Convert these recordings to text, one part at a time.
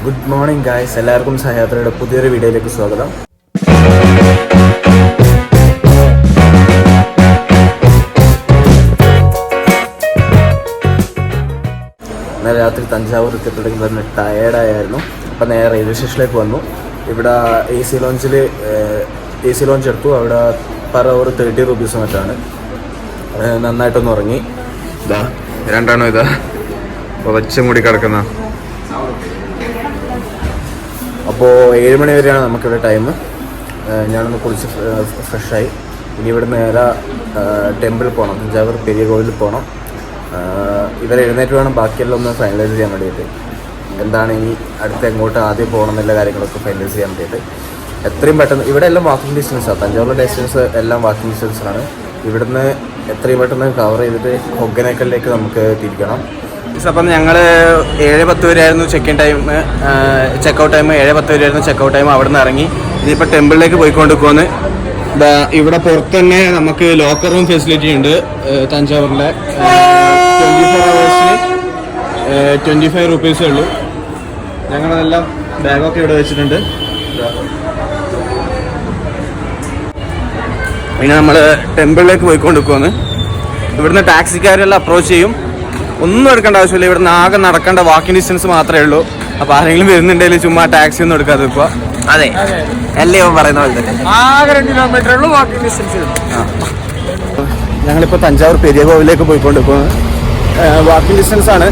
Good morning guys, എല്ലാവർക്കും സഹയാത്രയുടെ പുതിയൊരു വീഡിയോയിലേക്ക് സ്വാഗതം. ഇന്നലെ രാത്രി തഞ്ചാവൂർ എത്തിയപ്പോഴേക്കും തന്നെ ടയേർഡായിരുന്നു. അപ്പം നേരെ റെയിൽവേ സ്റ്റേഷനിലേക്ക് വന്നു. ഇവിടെ എ സി ലോഞ്ച് എടുത്തു. അവിടെ പെർ അവർ 30 രൂപീസ് മറ്റാണ്. നന്നായിട്ടൊന്ന് ഉറങ്ങി. ഇതാ രണ്ടാണോ ഇതാ വച്ച മൂടി കിടക്കുന്ന. അപ്പോൾ 7 മണി വരെയാണ് നമുക്കിവിടെ ടൈം. ഞാനൊന്ന് കുളിച്ച് ഫ്രഷായി. ഇനി ഇവിടെ നേരെ ടെമ്പിൾ പോകണം, തഞ്ചാവൂർ പെരിയ കോവിലിൽ പോകണം. ഇവരെ എഴുന്നേറ്റ് വേണം ബാക്കിയെല്ലാം ഒന്ന് ഫൈനലൈസ് ചെയ്യാൻ വേണ്ടിയിട്ട്. എന്താണ് ഇനി അടുത്ത് എങ്ങോട്ട് ആദ്യം പോകണം എന്നുള്ള കാര്യങ്ങളൊക്കെ ഫൈനലൈസ് ചെയ്യാൻ വേണ്ടിയിട്ട് എത്രയും പെട്ടെന്ന്. ഇവിടെ എല്ലാം വാക്കിംഗ് ഡിസ്റ്റൻസാണ്, തഞ്ചാവൂരിലെ ഡിസ്റ്റൻസ് എല്ലാം വാക്കിംഗ് ഡിസ്റ്റൻസാണ്. ഇവിടുന്ന് എത്രയും പെട്ടെന്ന് കവർ ചെയ്തിട്ട് ഹൊഗനേക്കലിലേക്ക് നമുക്ക് തിരിക്കണം. അപ്പം ഞങ്ങൾ 7:10 വരെയായിരുന്നു ചെക്ക് ഔട്ട് ടൈം 7:10 വരെയായിരുന്നു ചെക്ക് ഔട്ട് ടൈം. അവിടെ നിന്ന് ഇറങ്ങി ഇനിയിപ്പോൾ ടെമ്പിളിലേക്ക് പോയിക്കൊണ്ടിരിക്കുമെന്ന്. ഇവിടെ പുറത്ത് തന്നെ നമുക്ക് ലോക്കർ റൂം ഫെസിലിറ്റി ഉണ്ട്. തഞ്ചാവൂരിലെ 24 hours 25 രൂപീസേ ഉള്ളൂ. ഞങ്ങളതെല്ലാം ബാഗൊക്കെ ഇവിടെ വെച്ചിട്ടുണ്ട്. പിന്നെ നമ്മൾ ടെമ്പിളിലേക്ക് പോയിക്കൊണ്ടിരിക്കുമെന്ന്. ഇവിടുന്ന് ടാക്സിക്കാരെല്ലാം അപ്രോച്ച് ചെയ്യും. ഒന്നും എടുക്കേണ്ട ആവശ്യമില്ല. ഇവിടുന്ന് ആകെ നടക്കേണ്ട വാക്കിംഗ് ഡിസ്റ്റൻസ് മാത്രമേ ഉള്ളൂ. അപ്പോൾ ആരെങ്കിലും വരുന്നുണ്ടെങ്കിൽ ചുമ്മാ ടാക്സി ഒന്നും എടുക്കാതെ വെക്കുക. അതെ, അല്ലേ പറയുന്ന പോലെ തന്നെ ആകെ 2 കിലോമീറ്റർ ഉള്ളൂ വാക്കിംഗ് ഡിസ്റ്റൻസ്. ഞങ്ങളിപ്പോൾ തഞ്ചാവൂർ പെരിയ കോവിലേക്ക് പോയിക്കൊണ്ടിരിക്കുന്നത്. വാക്കിംഗ് ഡിസ്റ്റൻസ് ആണ്.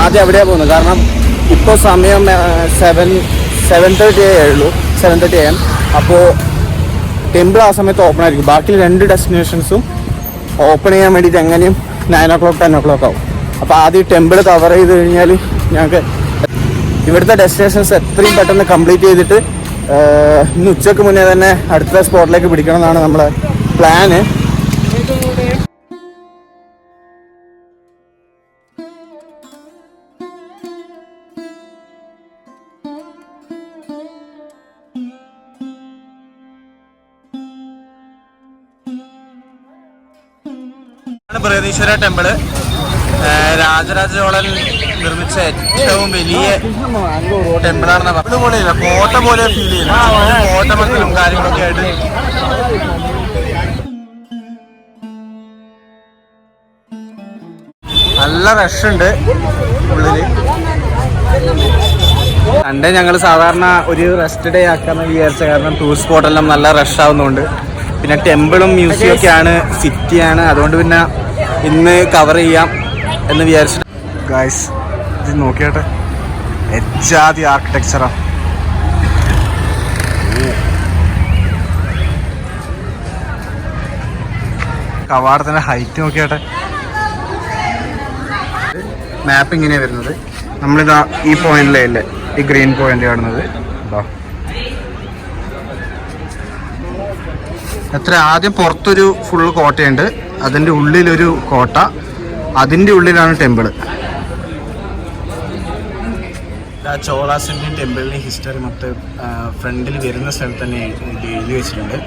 ആദ്യം എവിടെയാണ് പോകുന്നത്, കാരണം ഇപ്പോൾ സമയം 7:30 ഉള്ളൂ, 7:30 AM. അപ്പോൾ ടെമ്പിൾ ആ സമയത്ത് ഓപ്പൺ ആയിരിക്കും. ബാക്കി 2 ഡെസ്റ്റിനേഷൻസും ഓപ്പൺ ചെയ്യാൻ വേണ്ടിയിട്ട് എങ്ങനെയും 9 o'clock 10 o'clock ആവും. അപ്പോൾ ആദ്യം ടെമ്പിൾ കവർ ചെയ്ത് കഴിഞ്ഞാൽ ഞങ്ങൾക്ക് ഇവിടുത്തെ ഡെസ്റ്റിനേഷൻസ് എത്രയും പെട്ടെന്ന് കംപ്ലീറ്റ് ചെയ്തിട്ട് ഇന്ന് ഉച്ചയ്ക്ക് മുന്നേ തന്നെ അടുത്ത സ്പോട്ടിലേക്ക് പിടിക്കണം എന്നാണ് നമ്മളെ പ്ലാന്. ബൃഹദീശ്വര ടെമ്പിള് രാജരാജ ചോളൻ നിർമ്മിച്ച ഏറ്റവും വലിയ ടെമ്പിളാണെന്ന് പറഞ്ഞു. ഇതുപോലെയില്ല, കോട്ട പോലെ ഫീൽ ചെയ്യുന്നു. കോട്ട മക്കളും കാര്യങ്ങളൊക്കെ ആയിട്ട് നല്ല റഷുണ്ട് ഉള്ളില്. സൺഡേ ഞങ്ങൾ സാധാരണ ഒരു റെസ്റ്റ് ഡേ ആക്കാന്ന് വിചാരിച്ച കാരണം ടൂറിസ്റ്റ് സ്പോട്ടെല്ലാം നല്ല റഷ് ആവുന്നുണ്ട്. പിന്നെ ടെമ്പിളും മ്യൂസിയം ഒക്കെയാണ്, സിറ്റിയാണ്. അതുകൊണ്ട് പിന്നെ ഇന്ന് കവർ ചെയ്യാം എന്ന് വിചാരിച്ചു. ഗായ്സ് ഇത് നോക്കിയാട്ടെ, എജാതി ആർക്കിടെക്ചറാ. കവാടത്തിൻ്റെ ഹൈറ്റ് നോക്കിയാട്ടെ. മാപ്പ് ഇങ്ങനെയാണ് വരുന്നത്. നമ്മളിതാ ഈ പോയിന്റിലേ അല്ലേ, ഈ ഗ്രീൻ പോയിന്റ് കാണുന്നത്. ഇതാ എത്ര ആദ്യം പുറത്തൊരു ഫുൾ കോട്ടയുണ്ട്, അതിൻ്റെ ഉള്ളിലൊരു കോട്ട, അതിൻ്റെ ഉള്ളിലാണ് ടെമ്പിള്. ചോളാസ് ഇന്ത്യൻ ടെമ്പിളിൻ്റെ ഹിസ്റ്ററി മൊത്തം ഫ്രണ്ടിൽ വരുന്ന സ്ഥലത്ത് തന്നെ എഴുതി വെച്ചിട്ടുണ്ട്.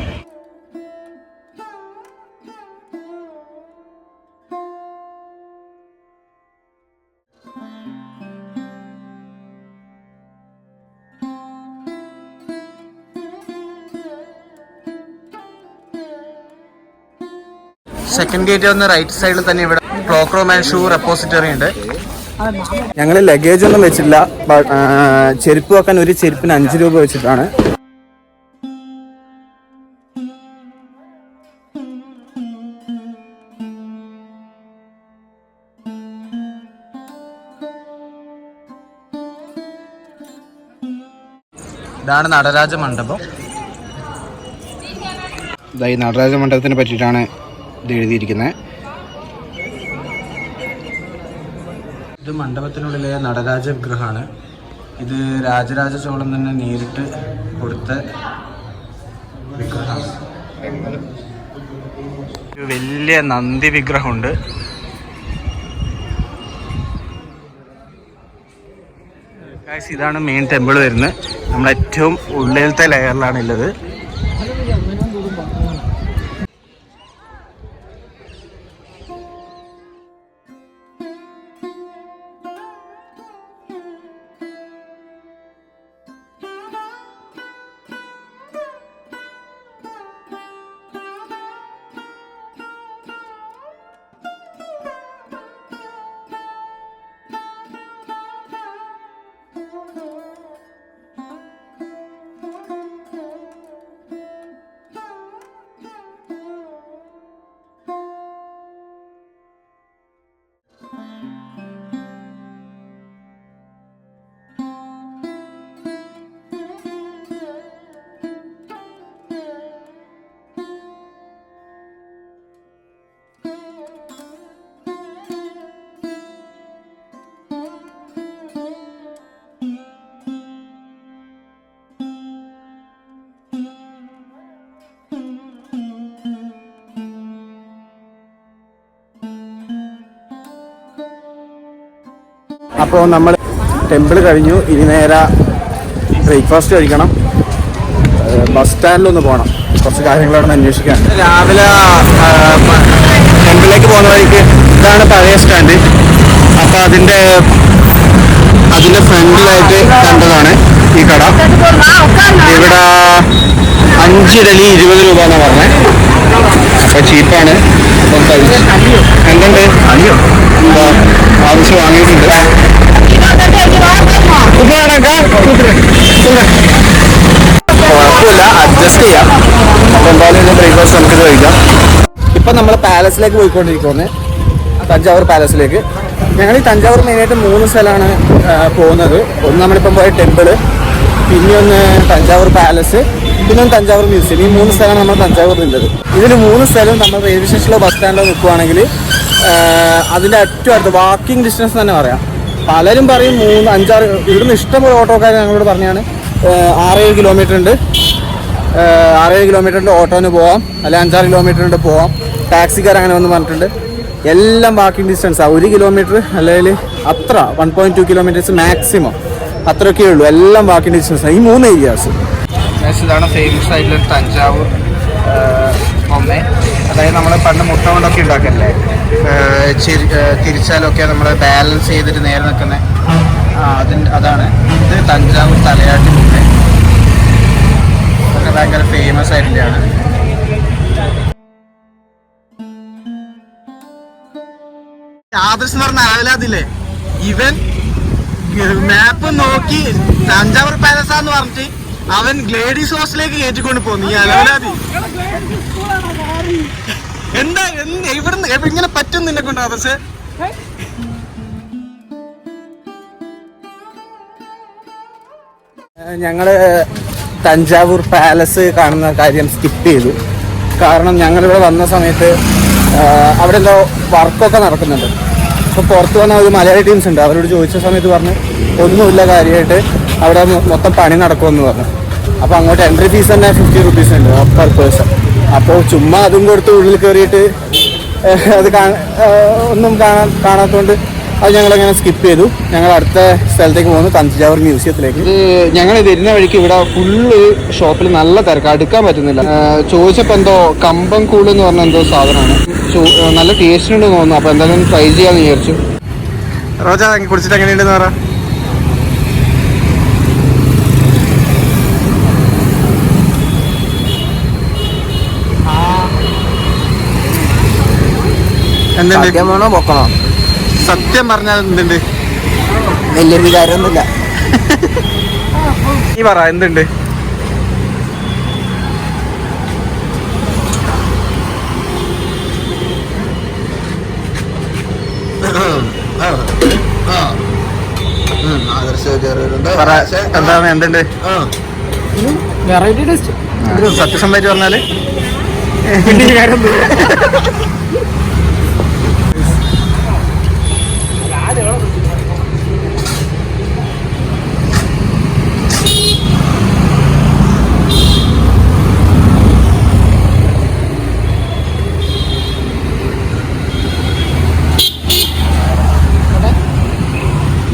സെക്കൻഡ് ഗേറ്റ് വന്ന് റൈറ്റ് സൈഡിൽ തന്നെ ഇവിടെ clock room and shoe repository ഉണ്ട്. ഞങ്ങൾ ലഗേജ് ഒന്നും വെച്ചില്ല. ചെരുപ്പ് വെക്കാൻ ഒരു ചെരുപ്പിന് 5 രൂപ വെച്ചിട്ടാണ്. ഇതാണ് നടരാജ മണ്ഡപം. ഈ നടരാജ മണ്ഡപത്തിനെ പറ്റിയിട്ടാണ് ഇത് എഴുതിയിരിക്കുന്നത്. ഇത് മണ്ഡപത്തിനുള്ളിലെ നടരാജ വിഗ്രഹമാണ്. ഇത് രാജരാജ ചോളൻ തന്നെ നേരിട്ട് കൊടുത്ത വിഗ്രഹമാണ്. ഒരു വലിയ നന്ദി വിഗ്രഹമുണ്ട്. ഇതാണ് മെയിൻ ടെമ്പിൾ വരുന്നത്. നമ്മൾ ഏറ്റവും ഉള്ളിലത്തെ ലെയറിലാണ് ഉള്ളത്. അപ്പോൾ നമ്മൾ ടെമ്പിൾ കഴിഞ്ഞു. ഇനി നേരെ ബ്രേക്ക്ഫാസ്റ്റ് കഴിക്കണം. ബസ് സ്റ്റാൻഡിലൊന്ന് പോകണം, കുറച്ച് കാര്യങ്ങളവിടെ അന്വേഷിക്കാൻ. രാവിലെ ടെമ്പിളിലേക്ക് പോകുന്ന വഴിക്ക് ഇതാണ് പഴയ സ്റ്റാൻഡ്. അപ്പോൾ അതിൻ്റെ ഫ്രണ്ടിലായിട്ട് കണ്ടതാണ് ഈ കട. ഇവിടെ 5 ഇഡലി 20 രൂപ എന്നാണ് പറഞ്ഞത്. അപ്പോൾ ചീപ്പാണ്. അപ്പം കഴിച്ചു. എന്തുണ്ട് എന്താ ആവശ്യം വാങ്ങിയിട്ടുണ്ട്. കുഴപ്പമില്ല, അഡ്ജസ്റ്റ് ചെയ്യാം. അപ്പോൾ എന്തായാലും ഇത് ബ്രേക്ക്ഫാസ്റ്റ് നമുക്കിത് കഴിക്കാം. ഇപ്പം നമ്മൾ പാലസിലേക്ക് പോയിക്കൊണ്ടിരിക്കുന്നത്, തഞ്ചാവൂർ പാലസിലേക്ക്. ഞങ്ങൾ ഈ തഞ്ചാവൂർ മെയിനായിട്ട് 3 സ്ഥലമാണ് പോകുന്നത്. ഒന്ന് നമ്മളിപ്പം പോയ ടെമ്പിള്, പിന്നെ ഒന്ന് തഞ്ചാവൂർ പാലസ്, പിന്നെ ഒന്ന് തഞ്ചാവൂർ മ്യൂസിയം. ഈ 3 സ്ഥലമാണ് നമ്മൾ തഞ്ചാവൂരിലുള്ളത്. ഇതിൽ 3 സ്ഥലവും നമ്മൾ റെയിൽവേ സ്റ്റേഷനിലോ ബസ് സ്റ്റാൻഡിലോ നിൽക്കുവാണെങ്കിൽ അതിൻ്റെ ഏറ്റവും അടുത്ത് വാക്കിംഗ് ഡിസ്റ്റൻസ് തന്നെ പറയാം. പലരും പറയും 3-5-6, ഇവിടുന്ന് ഇഷ്ടംപോലെ ഓട്ടോക്കാർ ഞങ്ങളോട് പറഞ്ഞാണ് 6-7 കിലോമീറ്റർ ഉണ്ട്, 6-7 കിലോമീറ്ററിൽ ഓട്ടോന് പോവാം, അല്ലെങ്കിൽ 5-6 കിലോമീറ്ററിൻ്റെ പോവാം. ടാക്സിക്കാർ അങ്ങനെ വന്ന് പറഞ്ഞിട്ടുണ്ട്. എല്ലാം വാക്കിംഗ് ഡിസ്റ്റൻസാണ്. 1 കിലോമീറ്റർ അല്ലെങ്കിൽ അത്ര 1.2 കിലോമീറ്റേഴ്സ് മാക്സിമം, അത്രയൊക്കെ ഉള്ളൂ. എല്ലാം വാക്കിംഗ് ഡിസ്റ്റൻസാണ് ഈ 3 ഏരിയാസ്. ഇതാണ് ഫേമസ് ആയിട്ടുള്ള തഞ്ചാവൂർ ബൊമ്മ. അതായത് നമ്മൾ പണ്ട് മുട്ട കൊണ്ടൊക്കെ ഉണ്ടാക്കല്ലേ, തിരിച്ചാലൊക്കെ നമ്മൾ ബാലൻസ് ചെയ്തിട്ട് നേരെ നിൽക്കുന്നത്, അതാണ് ഇത്. തഞ്ചാവൂർ തലയാട്ടി ബൊമ്മ അതൊക്കെ ഭയങ്കര ഫേമസ് ആയിട്ടുള്ളതാണ്. ആദർശ് എന്ന് പറഞ്ഞ ആഹ്ലാദില്ലേ, ഇവൻ മാപ്പ് നോക്കി തഞ്ചാവൂർ പാലസാന്ന് പറഞ്ഞിട്ട് അവൻ ഗ്ലേഡീസ് ഹോസ്റ്റലിലേക്ക് കയറ്റിക്കൊണ്ട് പോന്നു. ഈ അലവലാതി എന്താ ഇവിടുന്ന് ഇങ്ങനെ പറ്റും നിന്നെ കൊണ്ട് ആദർശ്? ഞങ്ങള് തഞ്ചാവൂർ പാലസ് കാണുന്ന കാര്യം സ്കിപ്പ് ചെയ്തു. കാരണം ഞങ്ങളിവിടെ വന്ന സമയത്ത് അവിടെ എന്തോ വർക്കൊക്കെ നടക്കുന്നുണ്ട്. അപ്പോൾ പുറത്ത് വന്ന ഒരു മലയാളി ടീംസ് ഉണ്ട്, അവരോട് ചോദിച്ച സമയത്ത് പറഞ്ഞ് ഒന്നുമില്ല, കാര്യമായിട്ട് അവിടെ മൊത്തം പണി നടക്കുമെന്ന് പറഞ്ഞു. അപ്പോൾ അങ്ങോട്ട് എൻട്രി ഫീസ് തന്നെ 50 റുപ്പീസ് ഉണ്ട് പെർ പേഴ്സൺ. അപ്പോൾ ചുമ്മാ അതും കൊടുത്ത് ഉള്ളിൽ കയറിയിട്ട് അത് ഒന്നും കാണാത്തതുകൊണ്ട് അത് ഞങ്ങളങ്ങനെ സ്കിപ്പ് ചെയ്തു. ഞങ്ങൾ അടുത്ത സ്ഥലത്തേക്ക് പോകുന്നു, തഞ്ചാവൂർ മ്യൂസിയത്തിലേക്ക്. ഞങ്ങൾ വരുന്ന വഴിക്ക് ഇവിടെ ഫുള്ള് ഷോപ്പിൽ നല്ല തിരക്ക്, അടുക്കാൻ പറ്റുന്നില്ല. ചോദിച്ചപ്പോൾ എന്തോ കമ്പം കൂട് എന്ന് പറഞ്ഞ എന്തോ സാധനമാണ്, നല്ല ടേസ്റ്റ് ഉണ്ടെന്ന് തോന്നുന്നു. അപ്പോൾ എന്തായാലും ട്രൈ ചെയ്യാമെന്ന് വിചാരിച്ചു. റോജ കുടിച്ചിട്ട് എങ്ങനെയുണ്ടെന്ന് പറ. എന്തുണ്ട് പൊക്കണോ? സത്യം പറഞ്ഞാൽ എന്തുണ്ട്? വലിയ വികാരമൊന്നുമില്ല. നീ പറ എന്തുണ്ട്? എന്താണ് എന്തുണ്ട്? Variety taste. സത്യസന്ധമായിട്ട് പറഞ്ഞാല്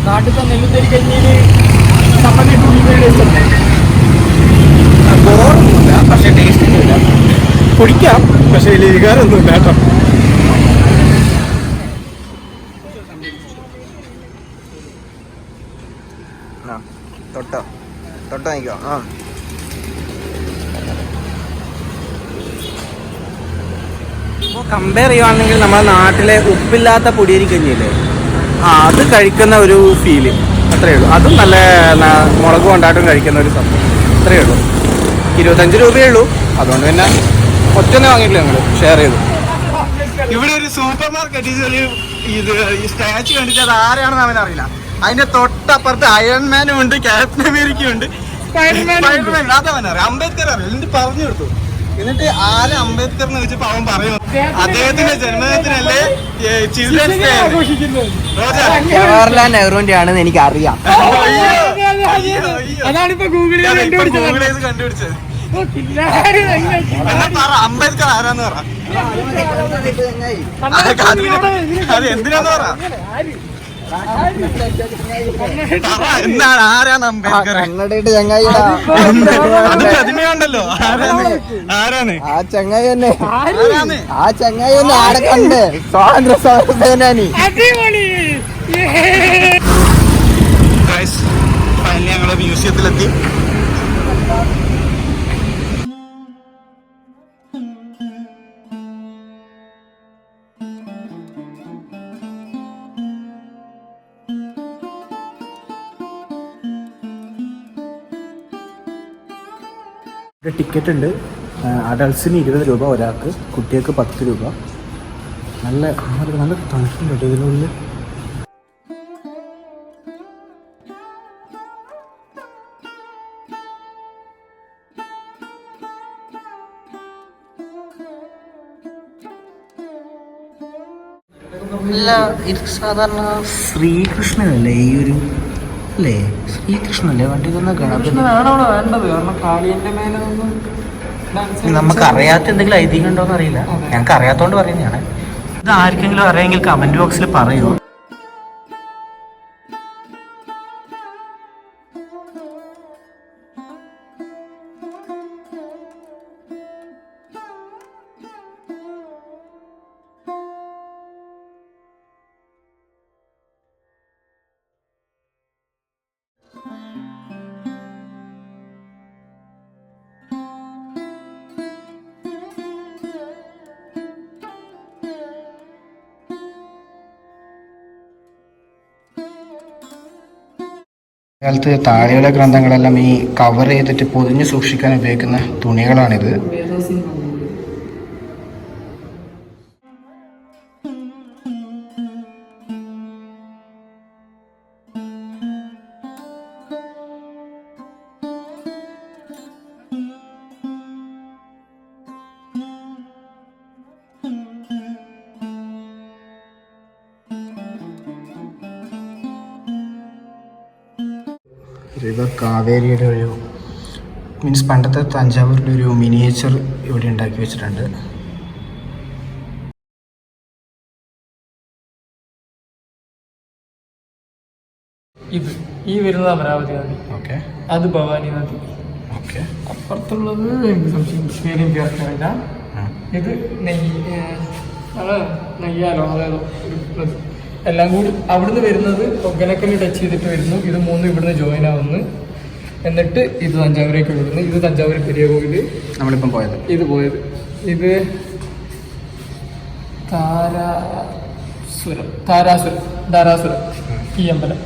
നാട്ടിലത്തെ നെല്ലുത്തരി കഞ്ഞിയില് ബോറൊന്നുമില്ല, പക്ഷെ ടേസ്റ്റ് ഒന്നുമില്ല. കുടിക്കാം, പക്ഷെ ഇതിൽ വികാരമൊന്നുമില്ല കേട്ടോ. തൊട്ടോ നിൽക്കോ? അപ്പോൾ കമ്പയർ ചെയ്യുകയാണെങ്കിൽ നമ്മുടെ നാട്ടിലെ ഉപ്പില്ലാത്ത പൊടിയരി കഞ്ഞിയില്ലേ, അത് കഴിക്കുന്ന ഒരു ഫീല് അത്രയേ ഉള്ളൂ. അതും നല്ല മുളക് കൊണ്ടാട്ടും കഴിക്കുന്ന ഒരു സംഭവം അത്രയേ ഉള്ളൂ. 25 രൂപയേ ഉള്ളൂ. അതുകൊണ്ട് പിന്നെ ഒറ്റൊന്നെ വാങ്ങിയിട്ടില്ല, ഞങ്ങൾ ഷെയർ ചെയ്തു. ഇവിടെ ഒരു സൂപ്പർ മാർക്കറ്റ് ഇത് ഈ സ്റ്റാച്ചു കണ്ടിട്ട് അത് ആരെയാണെന്ന് അവൻ അറിയില്ല. അതിന്റെ തൊട്ടപ്പുറത്ത് അയൺമാനും ഉണ്ട്, ക്യാപ്റ്റൻ അമേരിക്കയും ഉണ്ട്, സ്പൈഡർമാൻ അതവൻ അറിയാം, അംബേദ്കർ അറിയാം. എന്നിട്ട് പറഞ്ഞു കൊടുത്തു. എന്നിട്ട് ആരെ അംബേദ്കർ എന്ന് വെച്ചപ്പോ അവൻ പറയും അദ്ദേഹത്തിന്റെ ജന്മദിനത്തിനല്ലേ ചിൽഡ്രൻസ് ഡേ ആഘോഷിക്കുന്നത്. ജവഹർലാൽ നെഹ്റുവിന്റെ ആണെന്ന് എനിക്ക് അറിയാം. അതാണിപ്പോ ഗൂഗിൾ ചെയ്ത് കണ്ടുപിടിച്ചത്. അംബേദ്കർ ആരാന്ന് പറ, അത് എന്തിനാന്ന് പറ. എന്താണ് ആരാണ് കണ്ണടയിട്ട് ചങ്ങായിടാ ഉണ്ടല്ലോ ആരാണ് ആ ചങ്ങായി തന്നെ ആ ചങ്ങായി തന്നെ ആടെ കണ്ട് സ്വാതന്ത്ര്യ സമര സേനാനി. ഫൈനലി ഞങ്ങള് മ്യൂസിയത്തിലെത്തി. ടിക്കറ്റ് ഉണ്ട്. അഡൾട്ട്സിന് 20 രൂപ ഒരാൾക്ക്, കുട്ടികൾക്ക് 10 രൂപ. നല്ല നല്ല തണുപ്പുണ്ട് കേട്ടോ ഇതിനുള്ളിൽ. അല്ല ഇത് സാധാരണ ശ്രീകൃഷ്ണനല്ലേ ഈ ഒരു അല്ലേ? ശ്രീകൃഷ്ണല്ലേ വണ്ടി തന്നെ നമുക്ക് അറിയാത്ത എന്തെങ്കിലും ഐതിഹ്യം ഉണ്ടോന്ന് അറിയില്ല. ഞങ്ങൾക്ക് അറിയാത്തോണ്ട് പറയുന്നതാണ്. ഇത് ആർക്കെങ്കിലും അറിയാമെങ്കിൽ കമന്റ് ബോക്സിൽ പറയൂ. കാലത്ത് താഴെയുള്ള ഗ്രന്ഥങ്ങളെല്ലാം ഈ കവർ ചെയ്തിട്ട് പൊതിഞ്ഞ് സൂക്ഷിക്കാൻ ഉപയോഗിക്കുന്ന തുണികളാണിത്. റിവർ കാവേരിയുടെ ഒരു മീൻസ് പണ്ടത്തെ തഞ്ചാവൂരിൻ്റെ ഒരു മിനിയേച്ചർ ഇവിടെ ഉണ്ടാക്കി വെച്ചിട്ടുണ്ട്. ഇത് ഈ വരുന്നത് അമരാവതി നദി. ഓക്കെ. അത് ഭവാനി നദി. ഓക്കെ. അപ്പുറത്തുള്ളത് എനിക്ക് സംശയം പേരും പേർക്കറിയില്ല. ഇത് നെയ്യാലോ അതേതോ ഒരു എല്ലാം കൂടി അവിടുന്ന് വരുന്നത് ഒഗനക്കല്ല് ടച്ച് ചെയ്തിട്ട് വരുന്നു. ഇത് 3 ഇവിടുന്ന് ജോയിൻ ആവുന്നു. എന്നിട്ട് ഇത് തഞ്ചാവൂരേക്ക് വിടുന്നു. ഇത് തഞ്ചാവൂർ പെരിയ കോവില് നമ്മളിപ്പം പോയത്. ഇത് ഇത് ധാരാസുരം ഈ അമ്പലം.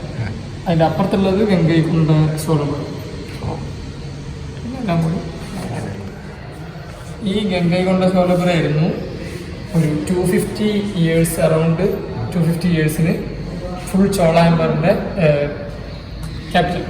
അതിൻ്റെ അപ്പുറത്തുള്ളത് ഗംഗൈകൊണ്ട സോളപുരം. എല്ലാം കൂടി ഈ ഗംഗൈകൊണ്ട സോളപുരമായിരുന്നു ഒരു 250 ഇയേഴ്സ് അറൗണ്ട് 250 ഇയേഴ്സിന് ഫുൾ ചോള എംപയറിൻ്റെ ക്യാപിറ്റൽ.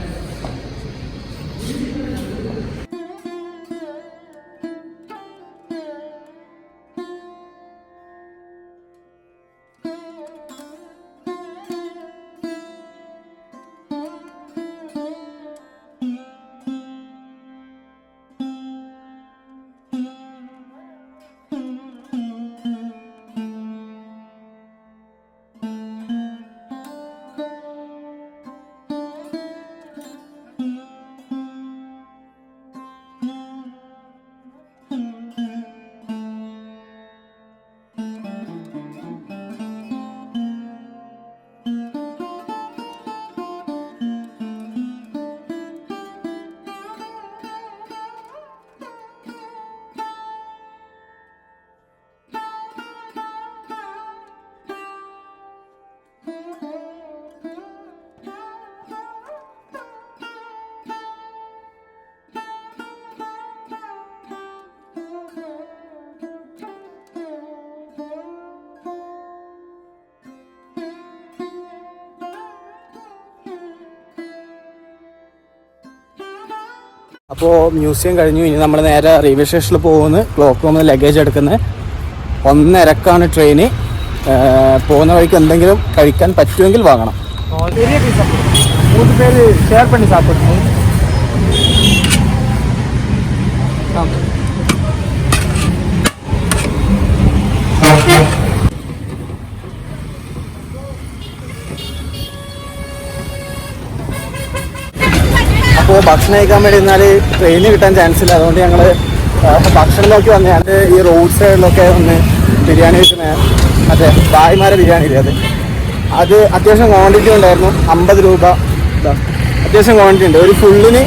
അപ്പോൾ മ്യൂസിയം കഴിഞ്ഞു. ഇനി നമ്മൾ നേരെ റെയിൽവേ സ്റ്റേഷനിൽ പോകുന്നു. ക്ലോക്ക് റൂമിൽ ലഗേജ് എടുക്കുന്നത്. 1:30 ട്രെയിന്. പോകുന്ന വഴിക്ക് എന്തെങ്കിലും കഴിക്കാൻ പറ്റുമെങ്കിൽ വാങ്ങണം. 3 പേര് ഷെയർ പണി സാപ്പിടணும். അപ്പോൾ ഭക്ഷണം കഴിക്കാൻ വേണ്ടി ഇരുന്നാൽ ട്രെയിന് കിട്ടാൻ ചാൻസ് ഇല്ല. അതുകൊണ്ട് ഞങ്ങൾ ഭക്ഷണത്തിലേക്ക് വന്നതാണ്. ഈ റോഡ് സൈഡിലൊക്കെ ഒന്ന് ബിരിയാണി കിട്ടുന്ന മറ്റേ ഭായിമാരെ ബിരിയാണി ഇല്ലേ, അത് അത്യാവശ്യം ക്വാണ്ടിറ്റി ഉണ്ടായിരുന്നു. 50 രൂപ അത്യാവശ്യം ക്വാണ്ടിറ്റി ഉണ്ട്. ഒരു ഫുള്ളിന്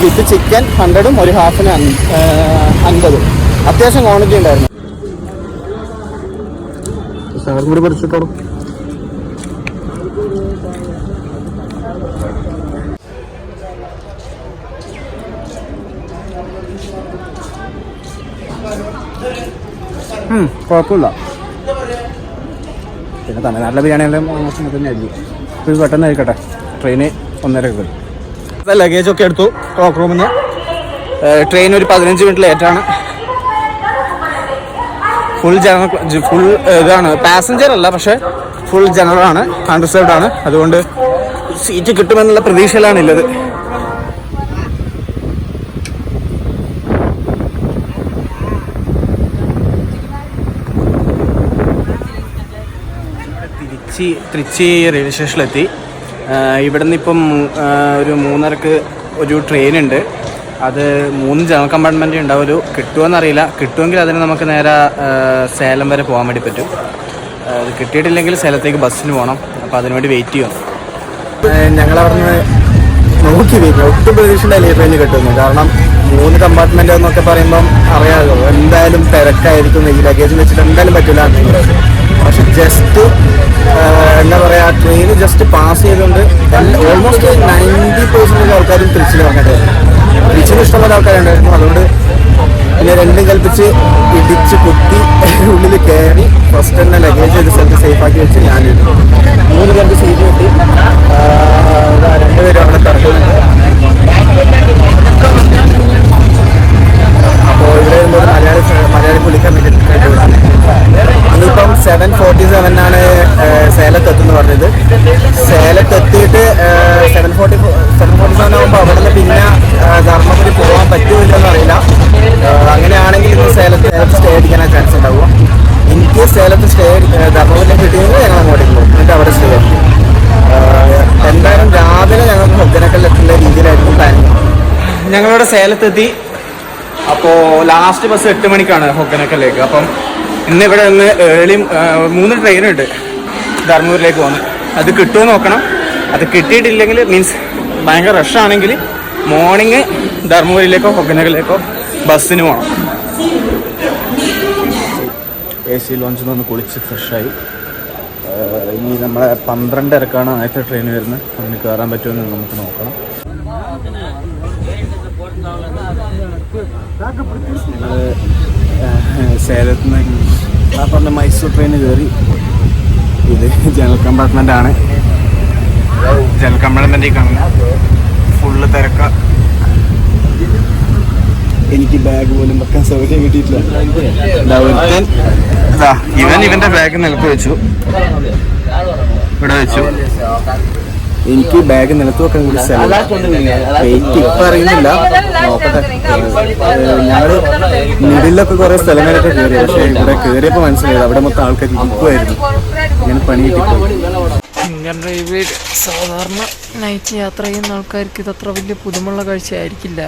വിത്ത് ചിക്കൻ 100ഉം ഒരു ഹാഫിന് 50. അത്യാവശ്യം ക്വാണ്ടിറ്റി ഉണ്ടായിരുന്നു. സാറും കൂടി പഠിച്ചിട്ടോളൂ. കുഴപ്പമില്ല. പിന്നെ തമിഴ്നാട്ടിലെ ബിരിയാണിയെല്ലാം തന്നെ ആയിരിക്കും. ഇത് പെട്ടെന്ന് ആയിരിക്കട്ടെ. ട്രെയിന് 1:30 ലഗേജൊക്കെ എടുത്തു ക്ലോക്ക് റൂമിൽ നിന്ന്. ട്രെയിൻ ഒരു 15 മിനിറ്റ് ലേറ്റാണ്. ഫുൾ ഇതാണ്, പാസഞ്ചർ അല്ല, പക്ഷേ ഫുൾ ജനറൽ ആണ്, അൺറിസർവ്ഡ് ആണ്. അതുകൊണ്ട് സീറ്റ് കിട്ടുമെന്നുള്ള പ്രതീക്ഷയിലാണുള്ളത്. തൃച്ചി റെയിൽവേ സ്റ്റേഷനിലെത്തി. ഇവിടെ നിന്ന് ഇപ്പം ഒരു 3:30 ഒരു ട്രെയിൻ ഉണ്ട്. അത് 3 ജനറൽ കമ്പാർട്ട്മെൻറ്റ് ഉണ്ടാവുമല്ലോ. കിട്ടുമെന്നറിയില്ല. കിട്ടുമെങ്കിൽ അതിന് നമുക്ക് നേരെ സേലം വരെ പോകാൻ വേണ്ടി പറ്റും. അത് കിട്ടിയിട്ടില്ലെങ്കിൽ സേലത്തേക്ക് ബസ്സിന് പോകണം. അപ്പോൾ അതിനുവേണ്ടി വെയിറ്റ് ചെയ്യണം. ഞങ്ങളവിടുന്ന് നോക്കി വെയിറ്റ്, ഒട്ടും പ്രതീക്ഷയില്ല ഈ ട്രെയിന് കിട്ടുന്നു. കാരണം 3 കമ്പാർട്ട്മെൻറ്റ് എന്നൊക്കെ പറയുമ്പം അറിയാമല്ലോ, എന്തായാലും തിരക്കായിരിക്കും. ഈ ലഗേജ് വെച്ചിട്ട് എന്തായാലും പറ്റില്ല. പക്ഷെ ജസ്റ്റ് എന്താ പറയുക, ട്രെയിൻ ജസ്റ്റ് പാസ് ചെയ്തുകൊണ്ട് ഓൾമോസ്റ്റ് 90% ആൾക്കാരും തിരിച്ചിൽ വന്നിട്ടായിരുന്നു. തിരിച്ചിന് ഇഷ്ടംപോലെ ആൾക്കാരുണ്ടായിരുന്നു. അതുകൊണ്ട് പിന്നെ രണ്ടും കൽപ്പിച്ച് ഇടിച്ച് കുത്തി ഉള്ളിൽ കയറി ഫസ്റ്റ് തന്നെ ലഗേജ് ഒരു സ്ഥലത്ത് സേഫാക്കി വെച്ച് ഞാൻ 3 പേർക്ക് സീറ്റ് കിട്ടി. 2 പേരും അവിടെ കിടക്കുന്നുണ്ട്. അപ്പോൾ ഇവിടെ വരുമ്പോൾ മലയാളി വിളിക്കാൻ വേണ്ടി ഇനിയിപ്പം 7:47 സേലത്തെത്തുന്നു പറഞ്ഞത്. സേലത്തെത്തിയിട്ട് 7:47 ആകുമ്പോൾ അവിടെ നിന്ന് പിന്നെ ധർമ്മപുരി പോകാൻ പറ്റുമില്ലെന്ന് അറിയില്ല. അങ്ങനെയാണെങ്കിൽ ഇന്ന് സേലത്ത് സ്റ്റേ അടിക്കാനാണ് ചാൻസ് ഉണ്ടാവുക. എനിക്ക് സേലത്ത് ധർമ്മപുരി കിട്ടിയെങ്കിൽ ഞങ്ങൾ അങ്ങോട്ടേക്ക് പോകും, എന്നിട്ട് അവിടെ സ്റ്റേ ആയിരിക്കും. എന്തായാലും രാവിലെ ഞങ്ങൾക്ക് ഹൊഗനക്കലിലെത്തുന്ന രീതിയിലായിരിക്കും പ്ലാനിങ്. ഞങ്ങളിവിടെ സേലത്തെത്തി. അപ്പോൾ ലാസ്റ്റ് ബസ് 8 മണിക്കാണ് ഹൊഗനക്കലിലേക്ക്. അപ്പം ഇന്ന് ഇവിടെ നിന്ന് ഏർലി 3 ട്രെയിനുണ്ട് ധർമ്മപുരിയിലേക്ക് പോകുന്നത്. അത് കിട്ടുമോ നോക്കണം. അത് കിട്ടിയിട്ടില്ലെങ്കിൽ മീൻസ് ഭയങ്കര റഷാണെങ്കിൽ മോർണിംഗ് ധർമ്മപുരിയിലേക്കോ ഹൊഗനക്കലിലേക്കോ ബസ്സിന് പോകണം. AC ലോഞ്ചിൽ നിന്ന് കുളിച്ച് ഫ്രഷായി. ഇനി നമ്മളെ 12:30 ആദ്യത്തെ ട്രെയിൻ വരുന്നത്. അതിന് കയറാൻ പറ്റുമെന്ന് നമുക്ക് നോക്കണം. ഞങ്ങൾ സേലത്ത് നിന്ന് ആ പറഞ്ഞ മൈസൂർ ട്രെയിന് കയറി. ഇത് ജനറൽ കമ്പാർട്ട്മെൻ്റ് ആണ്. ജനറൽ കമ്പാർട്ട്മെൻറ്റിൽ കാണുന്നത് ഫുള്ള് തിരക്ക. എനിക്ക് ബാഗ് പോലും വെക്കാൻ സൗകര്യം കിട്ടിയിട്ടില്ല. ഇവൻ്റെ ബാഗ് നിലത്ത് വെച്ചു, ഇവിടെ വെച്ചു. എനിക്ക് ബാഗ് നിലത്ത് വെക്കാൻ കൂടി സ്ഥലം. വെയിറ്റ് ഇപ്പം അറിയുന്നില്ല, നോക്കട്ടെ. ഞങ്ങൾ മിഡിലൊക്കെ കുറേ സ്ഥലങ്ങളൊക്കെ കയറി. പക്ഷേ ഇവിടെ കയറിയപ്പോൾ മനസ്സിലായത് അവിടെ മൊത്തം ആൾക്കാർ ഇരിക്കുമായിരുന്നു. ഇങ്ങനെ പണി കിട്ടിപ്പോയി. ഇന്ത്യൻ റെയിൽവേയിൽ സാധാരണ നൈറ്റ് യാത്ര ചെയ്യുന്ന ആൾക്കാർക്ക് ഇതത്ര വലിയ പുതുമുള്ള കാഴ്ചയായിരിക്കില്ല.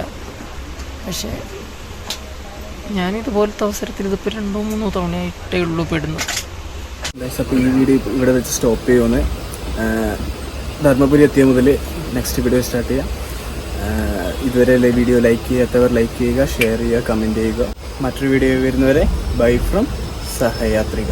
പക്ഷേ ഞാനിതുപോലത്തെ അവസരത്തിൽ ഇതിപ്പോൾ 2-3 തവണയായിട്ടേ ഉള്ളൂ പെടുന്നു. അപ്പോൾ ഈ വീഡിയോ ഇവിടെ വെച്ച് സ്റ്റോപ്പ് ചെയ്യുമെന്ന്. ധർമ്മപുരി എത്തിയ മുതൽ നെക്സ്റ്റ് വീഡിയോ സ്റ്റാർട്ട് ചെയ്യാം. ഇതുവരെ വീഡിയോ ലൈക്ക് ചെയ്യാത്തവർ ലൈക്ക് ചെയ്യുക, ഷെയർ ചെയ്യുക, കമൻറ്റ് ചെയ്യുക. മറ്റൊരു വീഡിയോ വരുന്നവരെ ബൈ ഫ്രം സഹയാത്രിക.